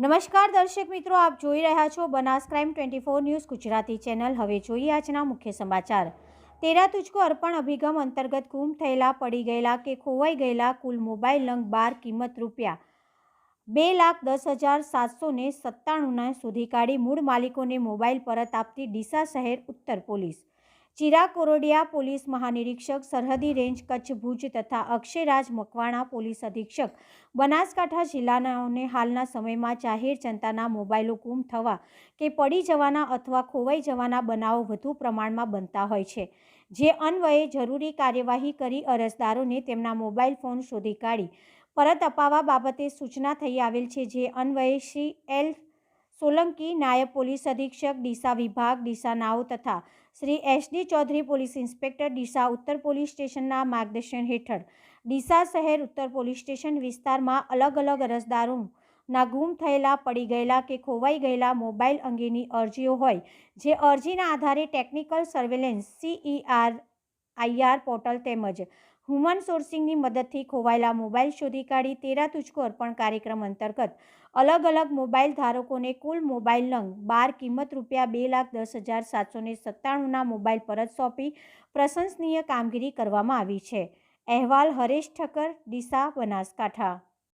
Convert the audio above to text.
નમસ્કાર દર્શક મિત્રો, આપ જોઈ રહ્યા છો Banas crime 24 news Gujarati channel. હવે જોઈએ આજના મુખ્ય સમાચાર। તેરા તુજકો અર્પણ અભિગમ અંતર્ગત ગુમ થયેલા, પડી ગયેલા કે ખોવાઈ ગયેલા કુલ મોબાઈલ નંગ 12 કિંમત રૂપિયા 2,10,797 શોધી કાઢી મૂળ માલિકોને મોબાઈલ પરત આપતી ડીસા શહેર ઉત્તર પોલીસ। ચિરાગ કોરોડિયા પોલીસ મહાનિરીક્ષક સરહદી રેન્જ કચ્છ ભુજ તથા અક્ષયરાજ મકવાણા પોલીસ અધિક્ષક બનાસકાંઠા જિલ્લાનાઓને હાલના સમયમાં જાહેર જનતાના મોબાઈલો ગુમ થવા કે પડી જવાના અથવા ખોવાઈ જવાના બનાવો વધુ પ્રમાણમાં બનતા હોય છે, જે અન્વયે જરૂરી કાર્યવાહી કરી અરજદારોને તેમના મોબાઈલ ફોન શોધી કાઢી પરત અપાવવા બાબતે સૂચના થઈ આવેલ છે। જે અન્વયે શ્રી એલ સોલંકી નાયબ પોલીસ અધિક્ષક ડીસા વિભાગ ડીસા નાઓ તથા Shri SD Chaudhary police inspector Deesa ઉત્તર પોલીસ સ્ટેશનના માર્ગદર્શન હેઠળ ડીસા શહેર ઉત્તર પોલીસ સ્ટેશન વિસ્તારમાં અલગ અલગ અરજદારોના ગુમ થયેલા, પડી ગયેલા કે ખોવાઈ ગયેલા મોબાઈલ અંગેની અરજીઓ હોય, જે અરજીના આધારે ટેકનિકલ સર્વેલન્સ CERIR પોર્ટલ તેમજ હ્યુમન સોર્સિંગની મદદથી ખોવાયેલા મોબાઈલ શોધી કાઢી તેરા તુજકો અર્પણ કાર્યક્રમ અંતર્ગત અલગ અલગ મોબાઈલ ધારકોને કુલ મોબાઈલ નંગ 12 કિંમત રૂપિયા 2,10,797 મોબાઈલ પરત સોંપી પ્રશંસનીય કામગીરી કરવામાં આવી છે। અહેવાલ હરેશ ઠક્કર, ડીસા, બનાસકાંઠા।